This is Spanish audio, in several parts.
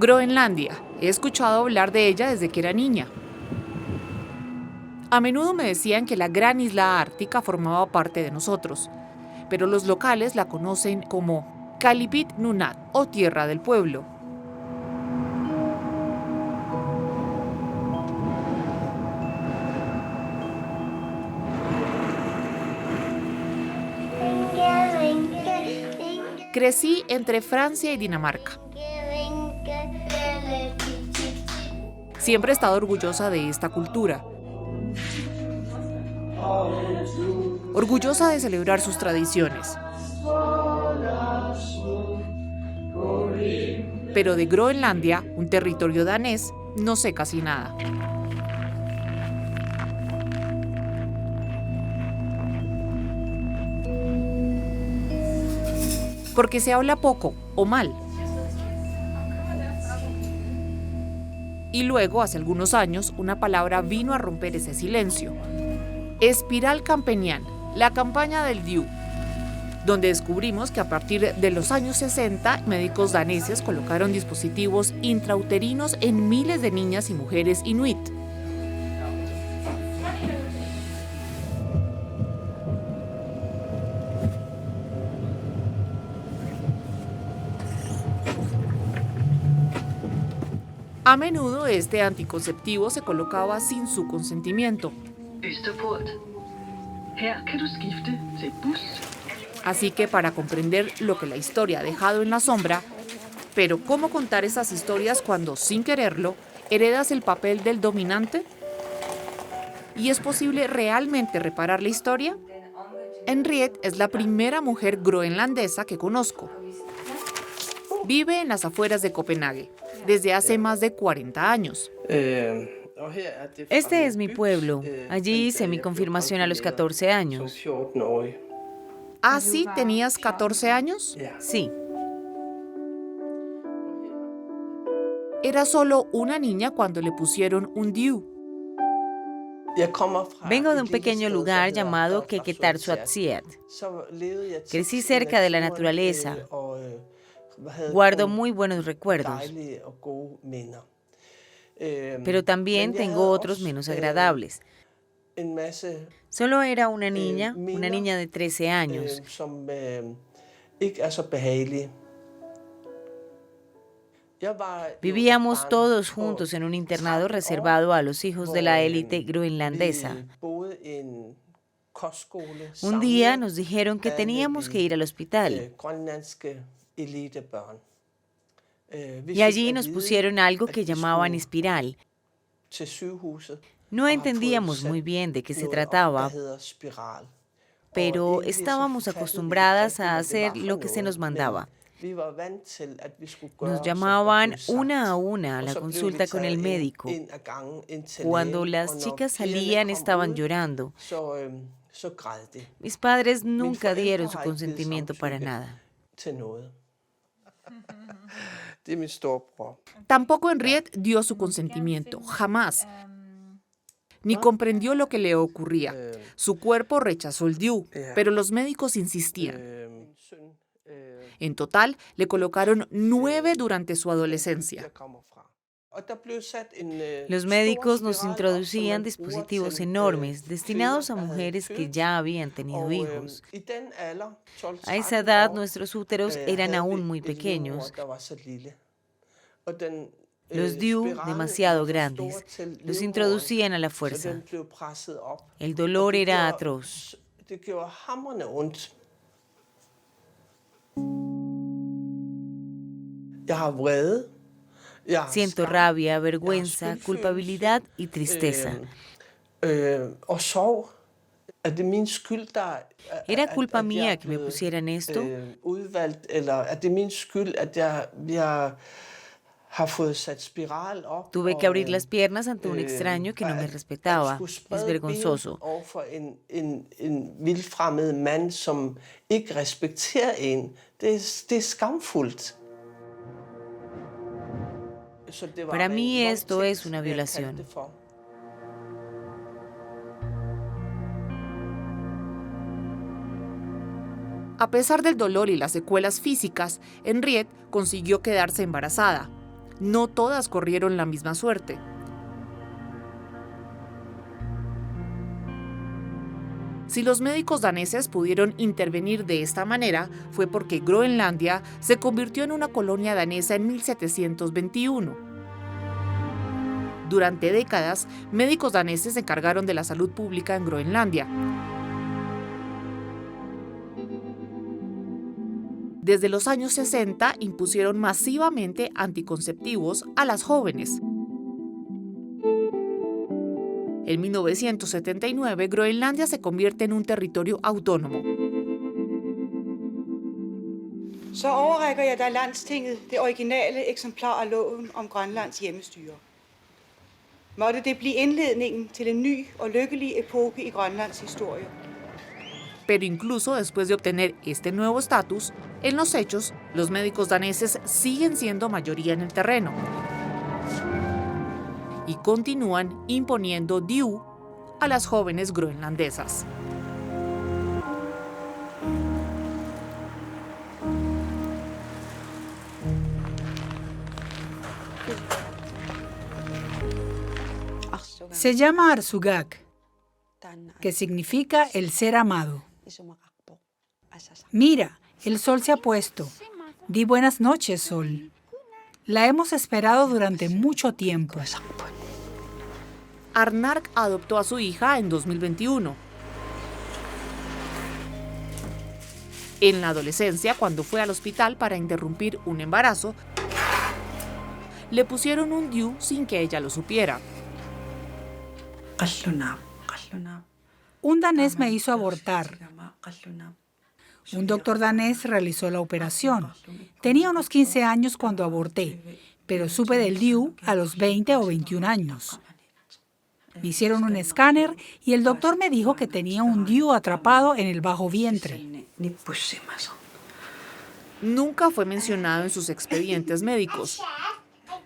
Groenlandia. He escuchado hablar de ella desde que era niña. A menudo me decían que la gran isla ártica formaba parte de nosotros, pero los locales la conocen como Kallipit Nunaat o Tierra del Pueblo. Crecí entre Francia y Dinamarca. Siempre he estado orgullosa de esta cultura. Orgullosa de celebrar sus tradiciones. Pero de Groenlandia, un territorio danés, no sé casi nada. Porque se habla poco o mal. Y luego, hace algunos años, una palabra vino a romper ese silencio. Espiral Campenian, la campaña del DIU, donde descubrimos que a partir de los años 60, médicos daneses colocaron dispositivos intrauterinos en miles de niñas y mujeres inuit. A menudo este anticonceptivo se colocaba sin su consentimiento. Así que para comprender lo que la historia ha dejado en la sombra, pero ¿cómo contar esas historias cuando, sin quererlo, heredas el papel del dominante? ¿Y es posible realmente reparar la historia? Henriette es la primera mujer groenlandesa que conozco. Vive en las afueras de Copenhague desde hace más de 40 años. Este es mi pueblo. Allí hice mi confirmación a los 14 años. ¿Ah, sí? ¿Tenías 14 años? Sí. Era solo una niña cuando le pusieron un DIU. Vengo de un pequeño lugar llamado Qeqertarsuaq. Crecí cerca de la naturaleza. Guardo muy buenos recuerdos. Pero también tengo otros menos agradables. Solo era una niña de 13 años. Vivíamos todos juntos en un internado reservado a los hijos de la élite groenlandesa. Un día nos dijeron que teníamos que ir al hospital. Y allí nos pusieron algo que llamaban espiral. No entendíamos muy bien de qué se trataba, pero estábamos acostumbradas a hacer lo que se nos mandaba. Nos llamaban una a una a la consulta con el médico. Cuando las chicas salían estaban llorando. Mis padres nunca dieron su consentimiento para nada. Tampoco Henriette dio su consentimiento, jamás. Ni comprendió lo que le ocurría. Su cuerpo rechazó el DIU, pero los médicos insistían. En total, le colocaron 9 durante su adolescencia. Los médicos nos introducían dispositivos enormes destinados a mujeres que ya habían tenido hijos. A esa edad, nuestros úteros eran aún muy pequeños. Los DIU, demasiado grandes, los introducían a la fuerza. El dolor era atroz. Siento rabia, vergüenza, culpabilidad y tristeza. ¿Era culpa mía que me pusieran esto? Tuve que abrir las piernas ante un extraño que no me respetaba. Es vergonzoso. Para mí esto es una violación. A pesar del dolor y las secuelas físicas, Henriette consiguió quedarse embarazada. no todas corrieron la misma suerte. Si los médicos daneses pudieron intervenir de esta manera, fue porque Groenlandia se convirtió en una colonia danesa en 1721. Durante décadas, médicos daneses se encargaron de la salud pública en Groenlandia. Desde los años 60 impusieron masivamente anticonceptivos a las jóvenes. En 1979, Groenlandia se convierte en un territorio autónomo. Så overrækker jeg dig Landstinget det originale eksemplar af loven om Grønlands hjemmestyre. Måtte det blive indledningen til en ny og lykkelig epoke i Grønlands historie. Pero incluso después de obtener este nuevo estatus, en los hechos, los médicos daneses siguen siendo mayoría en el terreno y continúan imponiendo DIU a las jóvenes groenlandesas. Se llama Arsugak, que significa el ser amado. Mira, el sol se ha puesto. Di buenas noches, sol. La hemos esperado durante mucho tiempo. Arnark adoptó a su hija en 2021. En la adolescencia, cuando fue al hospital para interrumpir un embarazo, le pusieron un DIU sin que ella lo supiera. Un danés me hizo abortar. Un doctor danés realizó la operación. Tenía unos 15 años cuando aborté, pero supe del DIU a los 20 o 21 años. Me hicieron un escáner y el doctor me dijo que tenía un DIU atrapado en el bajo vientre. Nunca fue mencionado en sus expedientes médicos.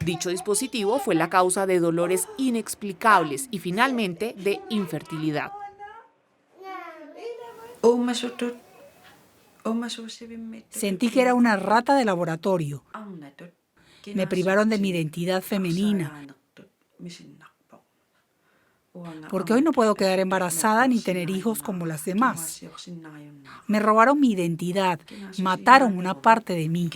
Dicho dispositivo fue la causa de dolores inexplicables y finalmente de infertilidad. Sentí que era una rata de laboratorio. Me privaron de mi identidad femenina, porque hoy no puedo quedar embarazada ni tener hijos como las demás. Me robaron mi identidad, mataron una parte de mí.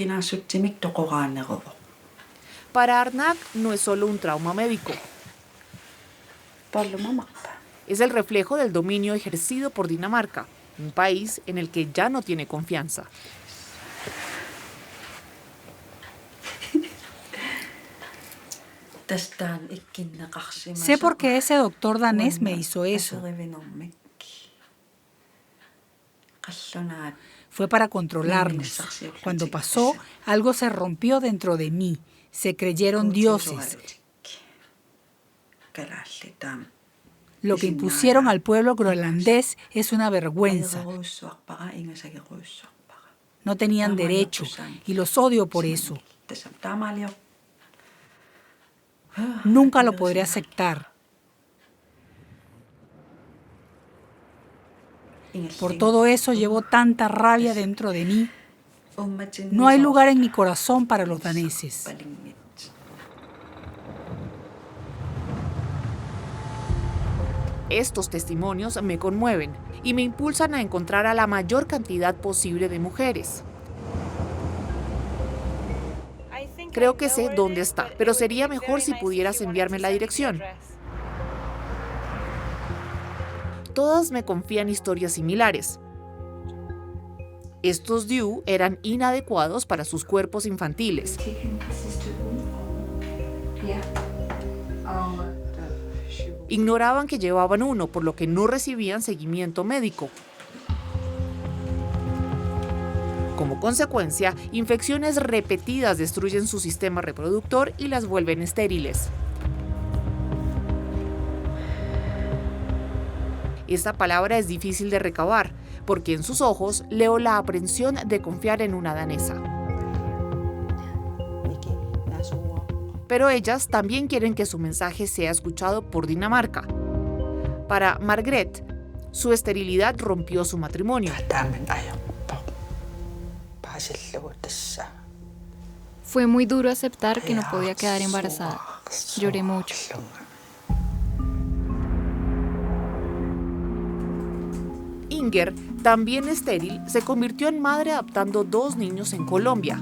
Para Arnark no es solo un trauma médico. Es el reflejo del dominio ejercido por Dinamarca, un país en el que ya no tiene confianza. Sé por qué ese doctor danés me hizo eso. Fue para controlarnos. Cuando pasó, algo se rompió dentro de mí. Se creyeron dioses. Lo que impusieron al pueblo groenlandés es una vergüenza. No tenían derecho y los odio por eso. Nunca lo podré aceptar. Por todo eso llevo tanta rabia dentro de mí. No hay lugar en mi corazón para los daneses. Estos testimonios me conmueven y me impulsan a encontrar a la mayor cantidad posible de mujeres. Creo que sé dónde está, pero sería mejor si pudieras enviarme la dirección. Todas me confían historias similares. Estos DIU eran inadecuados para sus cuerpos infantiles. Ignoraban que llevaban uno, por lo que no recibían seguimiento médico. Como consecuencia, infecciones repetidas destruyen su sistema reproductor y las vuelven estériles. Esta palabra es difícil de recabar, porque en sus ojos leo la aprensión de confiar en una danesa. Pero ellas también quieren que su mensaje sea escuchado por Dinamarca. Para Margrethe, su esterilidad rompió su matrimonio. Fue muy duro aceptar que no podía quedar embarazada. Lloré mucho. Inger, también estéril, se convirtió en madre adoptando 2 niños en Colombia.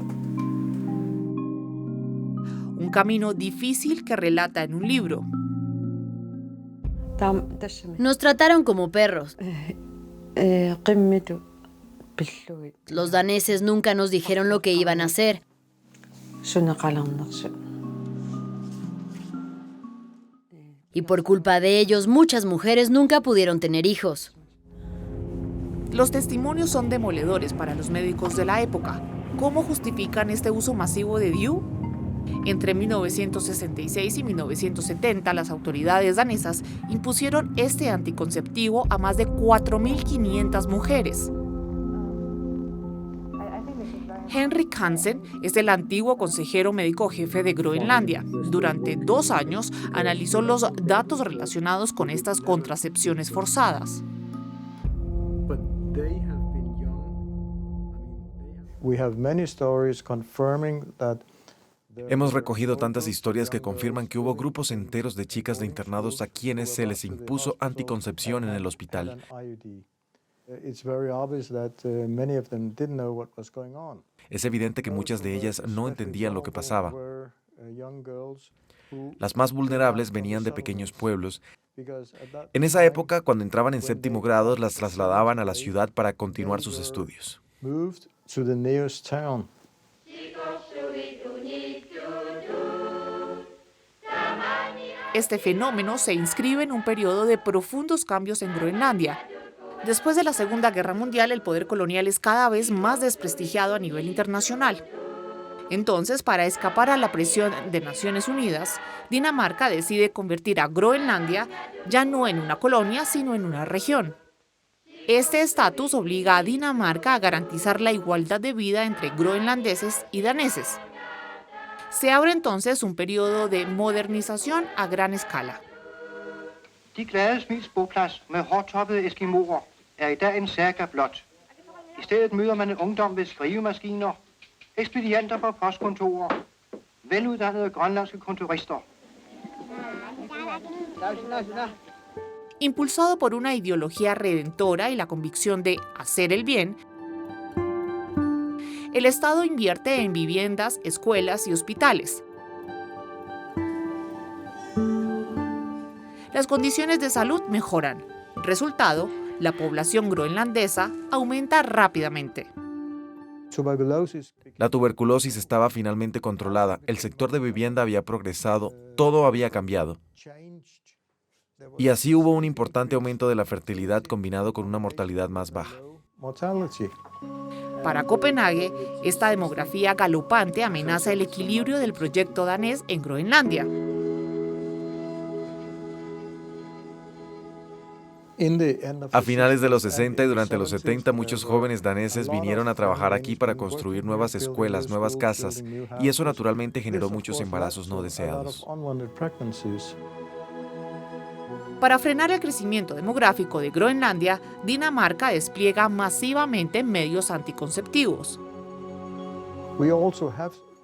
Un camino difícil que relata en un libro. Nos trataron como perros. Los daneses nunca nos dijeron lo que iban a hacer. Y por culpa de ellos, muchas mujeres nunca pudieron tener hijos. Los testimonios son demoledores para los médicos de la época. ¿Cómo justifican este uso masivo de DIU? Entre 1966 y 1970, las autoridades danesas impusieron este anticonceptivo a más de 4.500 mujeres. Henrik Hansen es el antiguo consejero médico jefe de Groenlandia. Durante 2 años analizó los datos relacionados con estas contracepciones forzadas. Hemos recogido tantas historias que confirman que hubo grupos enteros de chicas de internados a quienes se les impuso anticoncepción en el hospital. Es evidente que muchas de ellas no entendían lo que pasaba. Las más vulnerables venían de pequeños pueblos. En esa época, cuando entraban en 7º grado, las trasladaban a la ciudad para continuar sus estudios. Este fenómeno se inscribe en un periodo de profundos cambios en Groenlandia. Después de la Segunda Guerra Mundial, el poder colonial es cada vez más desprestigiado a nivel internacional. Entonces, para escapar a la presión de Naciones Unidas, Dinamarca decide convertir a Groenlandia ya no en una colonia, sino en una región. Este estatus obliga a Dinamarca a garantizar la igualdad de vida entre groenlandeses y daneses. Se abre entonces un periodo de modernización a gran escala. De glade Smilsboplads med hårdtoppede eskimoer i dag en saga blot. I stedet møder man en ungdom ved skrivemaskiner, ekspedienter på postkontorer, veluddannede grønlandske kontorister. Impulsado por una ideología redentora y la convicción de hacer el bien, el Estado invierte en viviendas, escuelas y hospitales. Las condiciones de salud mejoran. Resultado, la población groenlandesa aumenta rápidamente. La tuberculosis estaba finalmente controlada, el sector de vivienda había progresado, todo había cambiado. Y así hubo un importante aumento de la fertilidad combinado con una mortalidad más baja. Para Copenhague, esta demografía galopante amenaza el equilibrio del proyecto danés en Groenlandia. A finales de los 60 y durante los 70, muchos jóvenes daneses vinieron a trabajar aquí para construir nuevas escuelas, nuevas casas, y eso naturalmente generó muchos embarazos no deseados. Para frenar el crecimiento demográfico de Groenlandia, Dinamarca despliega masivamente medios anticonceptivos.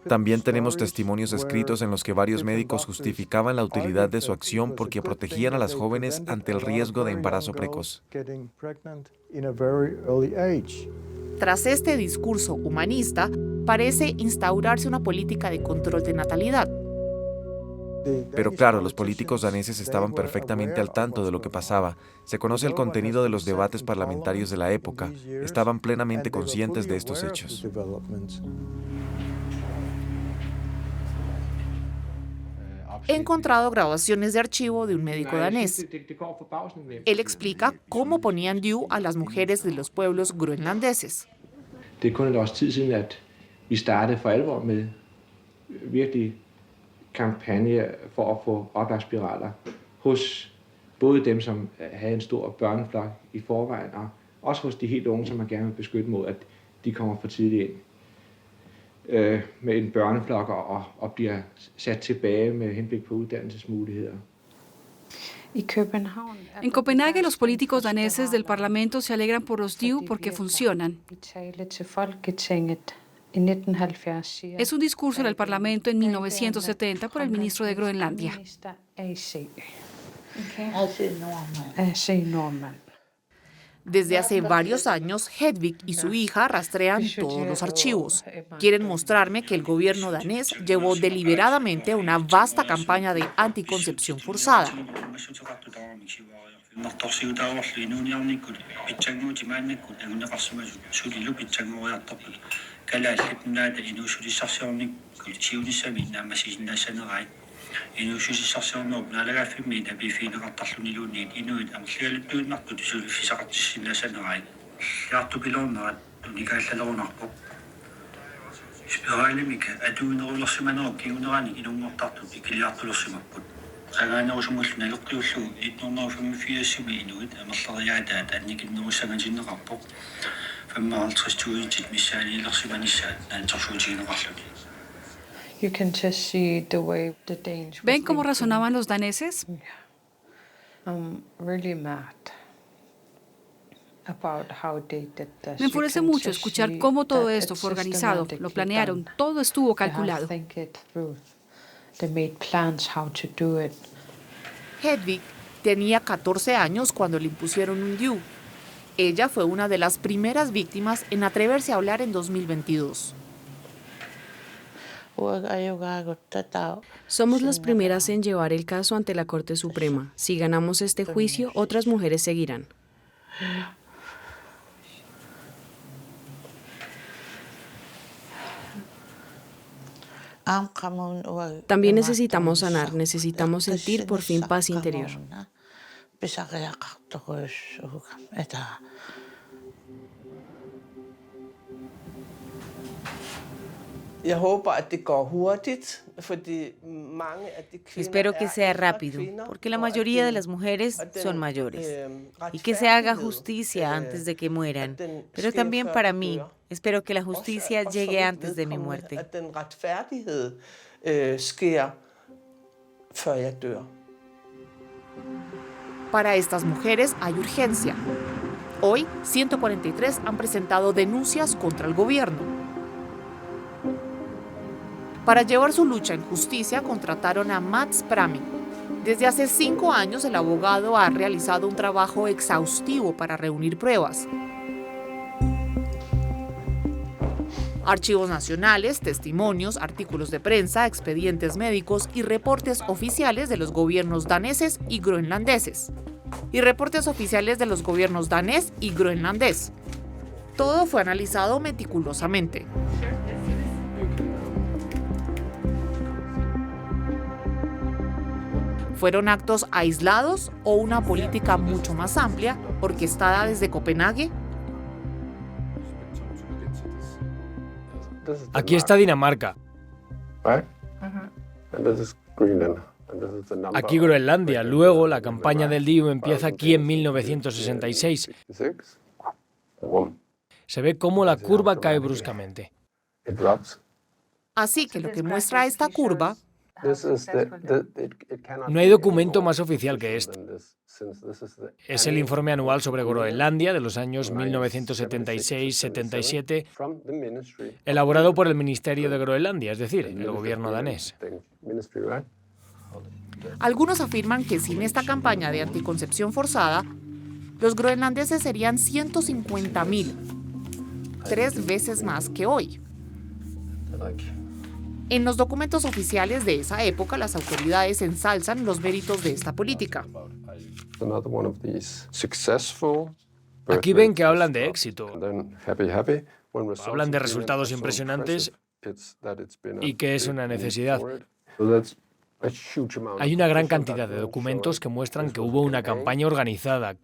También tenemos testimonios escritos en los que varios médicos justificaban la utilidad de su acción porque protegían a las jóvenes ante el riesgo de embarazo precoz. Tras este discurso humanista, parece instaurarse una política de control de natalidad. Pero claro, los políticos daneses estaban perfectamente al tanto de lo que pasaba. Se conoce el contenido de los debates parlamentarios de la época. Estaban plenamente conscientes de estos hechos. He encontrado grabaciones de archivo de un médico danés. Él explica cómo ponían DIU a las mujeres de los pueblos groenlandeses. Det er kun et års tid siden, at vi startede for alvor med virkelig kampagne for at få oplagspiraler hos både dem, som havde en stor børneflok i forvejen, og også hos de helt unge, som man gerne vil beskytte mod, at de kommer for tidligt ind med en børneflok og bliver sat tilbage med henblik på uddannelsesmuligheder. En Copenhague, los políticos daneses del Parlamento se alegran por los DIU porque funcionan. Es un discurso en el Parlamento en 1970 por el ministro de Groenlandia. Desde hace varios años, Hedvig y su hija rastrean todos los archivos. Quieren mostrarme que el gobierno danés llevó deliberadamente una vasta campaña de anticoncepción forzada. ¿Ven cómo razonaban los daneses? Me enfurece mucho escuchar cómo todo esto fue organizado, lo planearon, todo estuvo calculado. Hedvig tenía 14 años cuando le impusieron un DIU. Ella fue una de las primeras víctimas en atreverse a hablar en 2022. Somos las primeras en llevar el caso ante la Corte Suprema. Si ganamos este juicio, otras mujeres seguirán. También necesitamos sanar, necesitamos sentir por fin paz interior. Espero que sea rápido, porque la mayoría de las mujeres son mayores, y que se haga justicia antes de que mueran. Pero también para mí, espero que la justicia llegue antes de mi muerte. Para estas mujeres hay urgencia. Hoy, 143 han presentado denuncias contra el gobierno. Para llevar su lucha en justicia, contrataron a Mats Praming. Desde hace 5 años, el abogado ha realizado un trabajo exhaustivo para reunir pruebas. Archivos nacionales, testimonios, artículos de prensa, expedientes médicos y reportes oficiales de los gobiernos daneses y groenlandeses. Todo fue analizado meticulosamente. ¿Fueron actos aislados o una política mucho más amplia, orquestada desde Copenhague? Aquí está Dinamarca. Aquí Groenlandia. Luego, la campaña del DIU empieza aquí en 1966. Se ve cómo la curva cae bruscamente. Así que lo que muestra esta curva... No hay documento más oficial que este. Es el informe anual sobre Groenlandia de los años 1976-77, elaborado por el Ministerio de Groenlandia, es decir, el gobierno danés. Algunos afirman que sin esta campaña de anticoncepción forzada, los groenlandeses serían 150.000, 3 veces más que hoy. En los documentos oficiales de esa época, las autoridades ensalzan los méritos de esta política. Aquí ven que hablan de éxito, hablan de resultados impresionantes y que es una necesidad. Hay una gran cantidad de documentos que muestran que hubo una campaña organizada,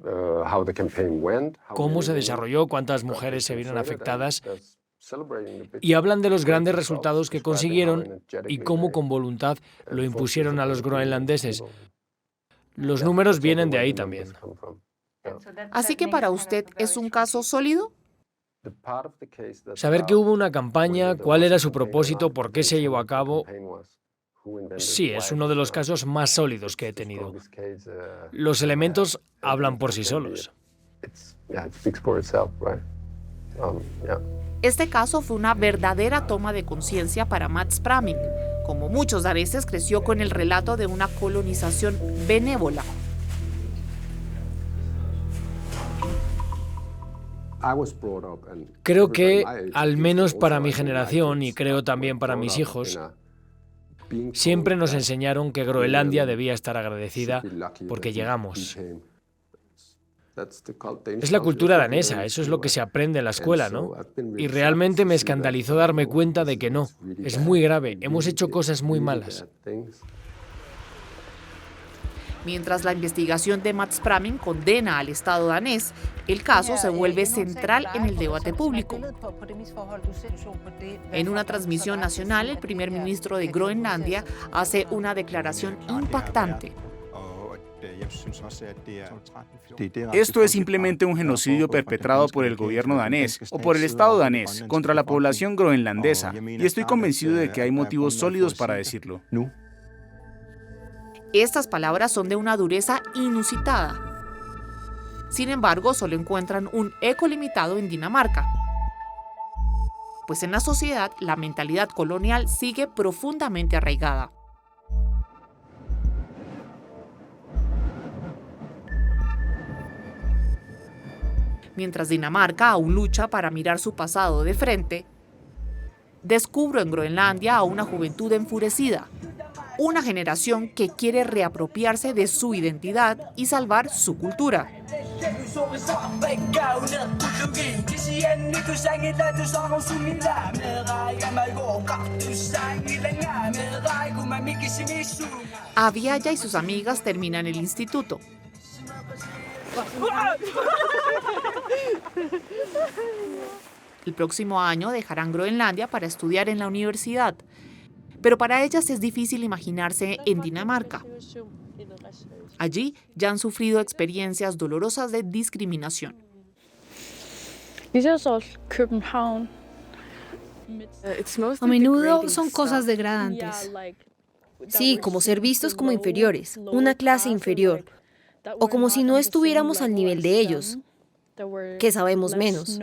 cómo se desarrolló, cuántas mujeres se vieron afectadas, y hablan de los grandes resultados que consiguieron y cómo con voluntad lo impusieron a los groenlandeses. Los números vienen de ahí también. Así que para usted, ¿es un caso sólido? Saber que hubo una campaña, cuál era su propósito, por qué se llevó a cabo. Sí, es uno de los casos más sólidos que he tenido. Los elementos hablan por sí solos. Este caso fue una verdadera toma de conciencia para Mats Pramming. Como muchos daneses, creció con el relato de una colonización benévola. Creo que, al menos para mi generación, y creo también para mis hijos, siempre nos enseñaron que Groenlandia debía estar agradecida porque llegamos. Es la cultura danesa, eso es lo que se aprende en la escuela, ¿no? Y realmente me escandalizó darme cuenta de que no. Es muy grave, hemos hecho cosas muy malas. Mientras la investigación de Mats Pramming condena al Estado danés, el caso se vuelve central en el debate público. En una transmisión nacional, el primer ministro de Groenlandia hace una declaración impactante. Esto es simplemente un genocidio perpetrado por el gobierno danés o por el Estado danés contra la población groenlandesa, y estoy convencido de que hay motivos sólidos para decirlo. Estas palabras son de una dureza inusitada. Sin embargo, solo encuentran un eco limitado en Dinamarca, pues en la sociedad la mentalidad colonial sigue profundamente arraigada. Mientras Dinamarca aún lucha para mirar su pasado de frente, descubro en Groenlandia a una juventud enfurecida, una generación que quiere reapropiarse de su identidad y salvar su cultura. Aviaya y sus amigas terminan el instituto. El próximo año dejarán Groenlandia para estudiar en la universidad, pero para ellas es difícil imaginarse en Dinamarca. Allí ya han sufrido experiencias dolorosas de discriminación. A menudo son cosas degradantes. Sí, como ser vistos como inferiores, una clase inferior, o como si no estuviéramos al nivel de ellos, que sabemos menos.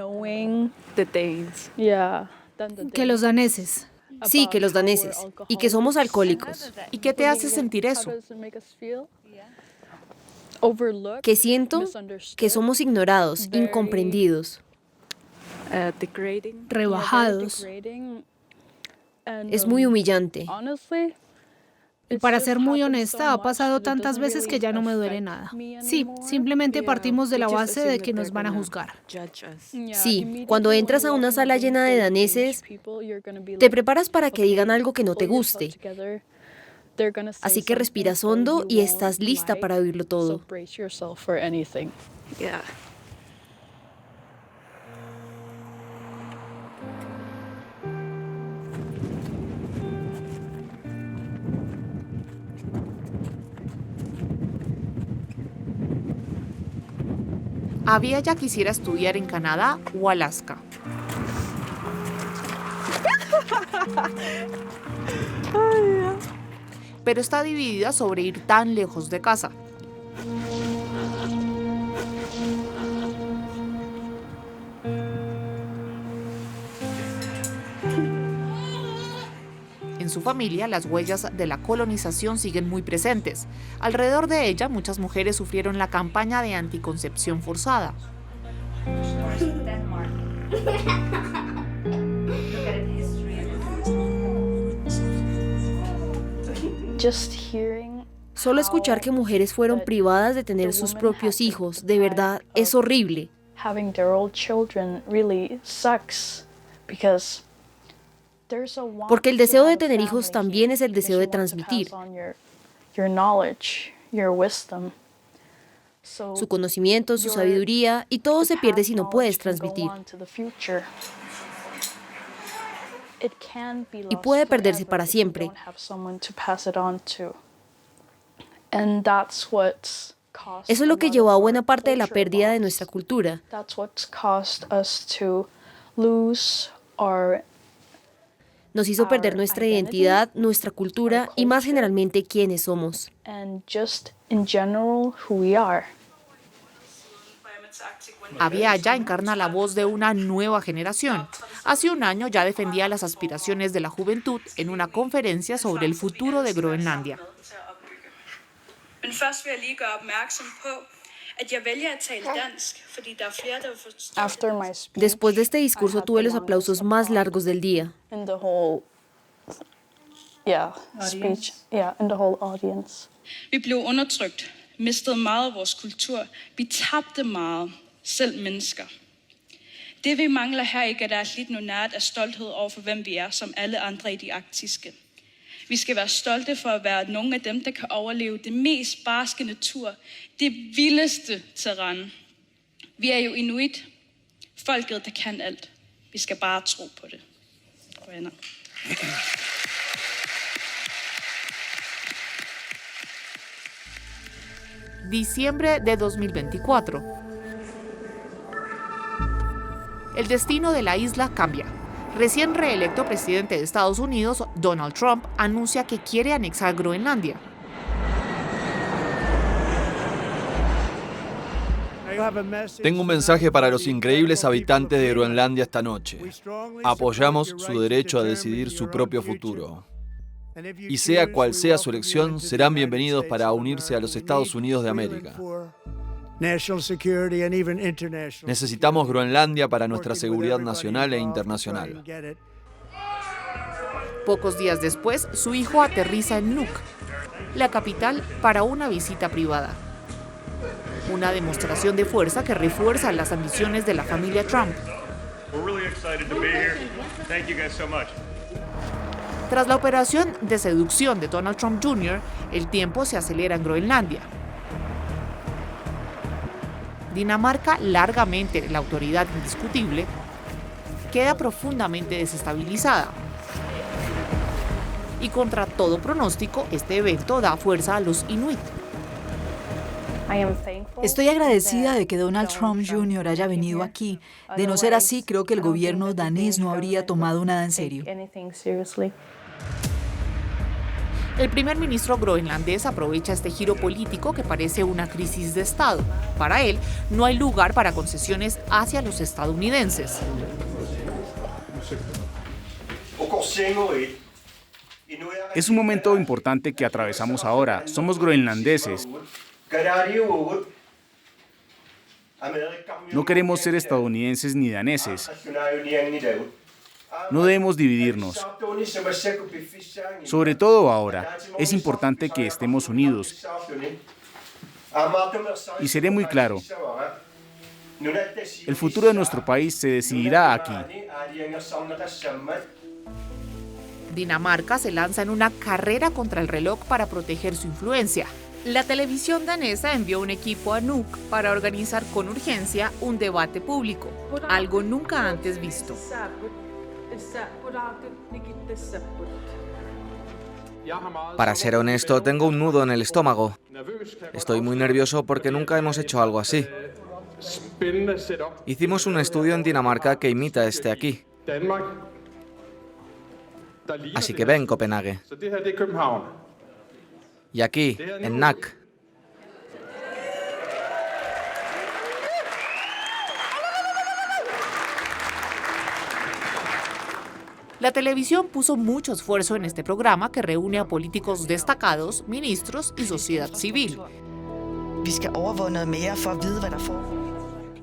Que los daneses. Sí, que los daneses, y que somos alcohólicos. ¿Y qué te hace sentir eso? Que siento que somos ignorados, incomprendidos. Rebajados. Es muy humillante. Y para ser muy honesta, ha pasado tantas veces que ya no me duele nada. Sí, simplemente partimos de la base de que nos van a juzgar. Sí, cuando entras a una sala llena de daneses, te preparas para que digan algo que no te guste. Así que respiras hondo y estás lista para oírlo todo. Aviaya quisiera estudiar en Canadá o Alaska. Pero está dividida sobre ir tan lejos de casa. En su familia, las huellas de la colonización siguen muy presentes. Alrededor de ella, muchas mujeres sufrieron la campaña de anticoncepción forzada. Solo escuchar que mujeres fueron privadas de tener sus propios hijos, de verdad, es horrible. Porque el deseo de tener hijos también es el deseo de transmitir. Su conocimiento, su sabiduría, y todo se pierde si no puedes transmitir. Y puede perderse para siempre. Eso es lo que llevó a buena parte de la pérdida de nuestra cultura. Nos hizo perder nuestra identidad, nuestra cultura y más generalmente quiénes somos. Aviaja encarna la voz de una nueva generación. Hace un año ya defendía las aspiraciones de la juventud en una conferencia sobre el futuro de Groenlandia. Después de este discurso tuve los aplausos más largos del día. Vi blev undertrykt, mistede meget af vores kultur, vi tabte meget, selv mennesker. Det vi mangler her i Gardarslit nu nært er stolthed over for hvem vi som alle andre i de arktiske. Vi skal være stolte for at være nogle af dem, der kan overleve det mest barske natur, det vildeste terræn. Vi jo inuit, folket der kan alt. Vi skal bare tro på det. Venner. Diciembre de 2024. El destino de la isla cambia. Recién reelecto presidente de Estados Unidos, Donald Trump, anuncia que quiere anexar Groenlandia. Tengo un mensaje para los increíbles habitantes de Groenlandia esta noche. Apoyamos su derecho a decidir su propio futuro. Y sea cual sea su elección, serán bienvenidos para unirse a los Estados Unidos de América. Necesitamos Groenlandia para nuestra seguridad nacional e internacional. Pocos días después, su hijo aterriza en Nuuk, la capital, para una visita privada. Una demostración de fuerza que refuerza las ambiciones de la familia Trump. Tras la operación de seducción de Donald Trump Jr., el tiempo se acelera en Groenlandia. Dinamarca, largamente la autoridad indiscutible, queda profundamente desestabilizada. Y contra todo pronóstico, este evento da fuerza a los inuit. Estoy agradecida de que Donald Trump Jr. haya venido aquí. De no ser así, creo que el gobierno danés no habría tomado nada en serio. El primer ministro groenlandés aprovecha este giro político que parece una crisis de Estado. Para él, no hay lugar para concesiones hacia los estadounidenses. Es un momento importante que atravesamos ahora. Somos groenlandeses. No queremos ser estadounidenses ni daneses. No debemos dividirnos. Sobre todo ahora, es importante que estemos unidos. Y seré muy claro, el futuro de nuestro país se decidirá aquí. Dinamarca se lanza en una carrera contra el reloj para proteger su influencia. La televisión danesa envió un equipo a Nuuk para organizar con urgencia un debate público, algo nunca antes visto. Para ser honesto, tengo un nudo en el estómago. Estoy muy nervioso porque nunca hemos hecho algo así. Hicimos un estudio en Dinamarca que imita este aquí. Así que ven, Copenhague. Y aquí, en Nuuk. La televisión puso mucho esfuerzo en este programa que reúne a políticos destacados, ministros y sociedad civil.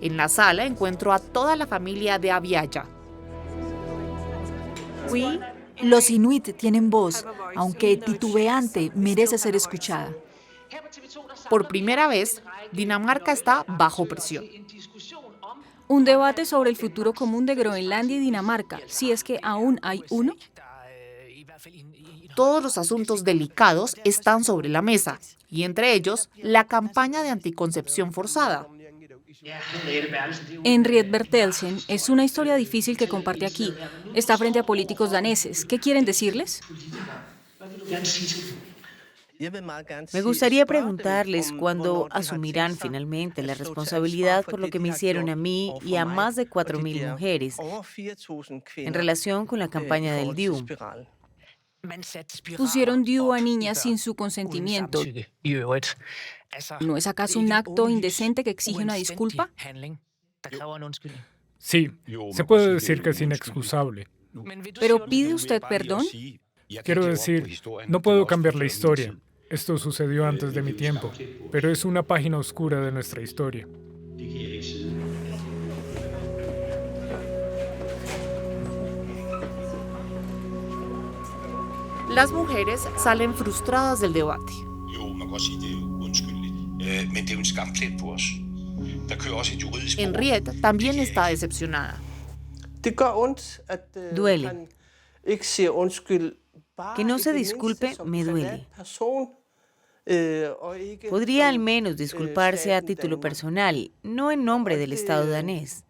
En la sala encuentro a toda la familia de Aviaja. Los inuit tienen voz, aunque titubeante, merece ser escuchada. Por primera vez, Dinamarca está bajo presión. Un debate sobre el futuro común de Groenlandia y Dinamarca, si es que aún hay uno. Todos los asuntos delicados están sobre la mesa, y entre ellos, la campaña de anticoncepción forzada. Henriette Bertelsen es una historia difícil que comparte aquí. Está frente a políticos daneses. ¿Qué quieren decirles? Me gustaría preguntarles cuándo asumirán finalmente la responsabilidad por lo que me hicieron a mí y a más de 4.000 mujeres en relación con la campaña del DIUM. Pusieron DIU a niñas sin su consentimiento. ¿No es acaso un acto indecente que exige una disculpa? Sí, se puede decir que es inexcusable. ¿Pero pide usted perdón? Quiero decir, no puedo cambiar la historia. Esto sucedió antes de mi tiempo, pero es una página oscura de nuestra historia. Las mujeres salen frustradas del debate. Henriette también está decepcionada. Duele. Que no se disculpe me duele. Podría al menos disculparse a título personal, no en nombre del Estado danés.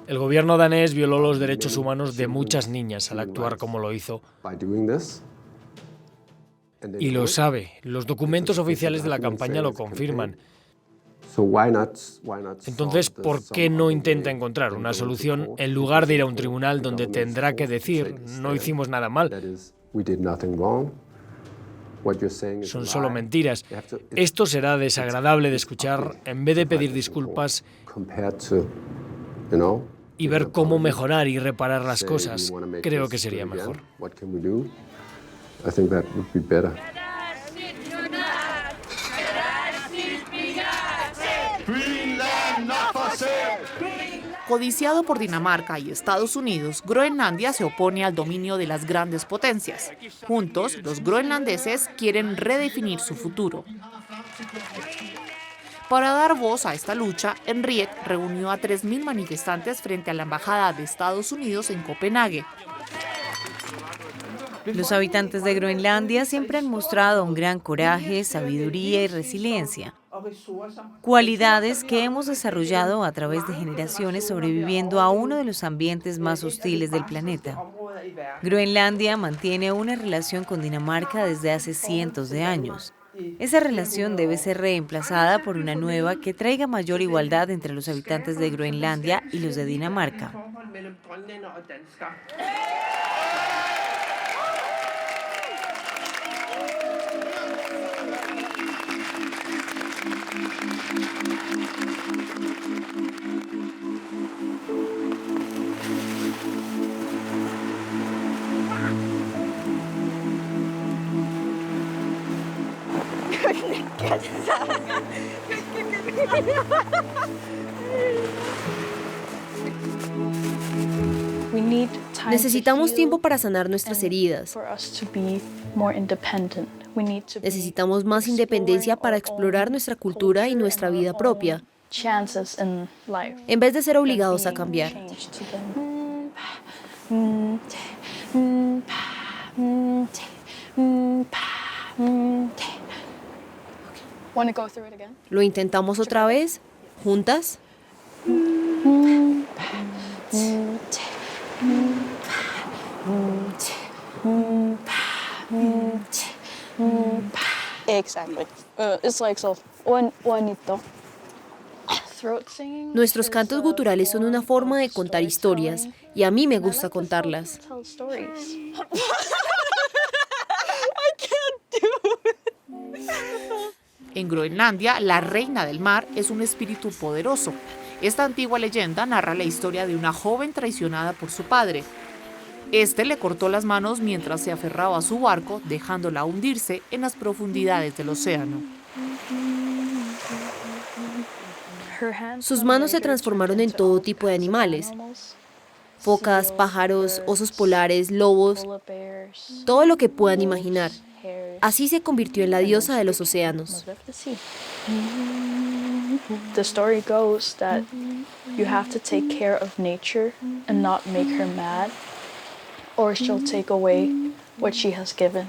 El gobierno danés violó los derechos humanos de muchas niñas al actuar como lo hizo. Y lo sabe. Los documentos oficiales de la campaña lo confirman. Entonces, ¿por qué no intenta encontrar una solución en lugar de ir a un tribunal donde tendrá que decir no hicimos nada mal? Son solo mentiras. Esto será desagradable de escuchar en vez de pedir disculpas y ver cómo mejorar y reparar las cosas. Creo que sería mejor. Codiciado por Dinamarca y Estados Unidos, Groenlandia se opone al dominio de las grandes potencias. Juntos, los groenlandeses quieren redefinir su futuro. Para dar voz a esta lucha, Henriette reunió a 3.000 manifestantes frente a la Embajada de Estados Unidos en Copenhague. Los habitantes de Groenlandia siempre han mostrado un gran coraje, sabiduría y resiliencia. Cualidades que hemos desarrollado a través de generaciones sobreviviendo a uno de los ambientes más hostiles del planeta. Groenlandia mantiene una relación con Dinamarca desde hace cientos de años. Esa relación debe ser reemplazada por una nueva que traiga mayor igualdad entre los habitantes de Groenlandia y los de Dinamarca. Necesitamos tiempo para sanar nuestras heridas. Necesitamos más independencia para explorar nuestra cultura y nuestra vida propia, en vez de ser obligados a cambiar. ¿Lo intentamos otra vez? ¿Juntas? Exactly. It's like so. Bonito. Nuestros cantos guturales son una forma de contar historias, y a mí me gusta contarlas. En Groenlandia, la reina del mar es un espíritu poderoso. Esta antigua leyenda narra la historia de una joven traicionada por su padre. Este le cortó las manos mientras se aferraba a su barco, dejándola hundirse en las profundidades del océano. Sus manos se transformaron en todo tipo de animales: focas, pájaros, osos polares, lobos, todo lo que puedan imaginar. Así se convirtió en la diosa de los océanos. The story goes that you have to take care of nature and not make her mad, or she'll take away what she has given.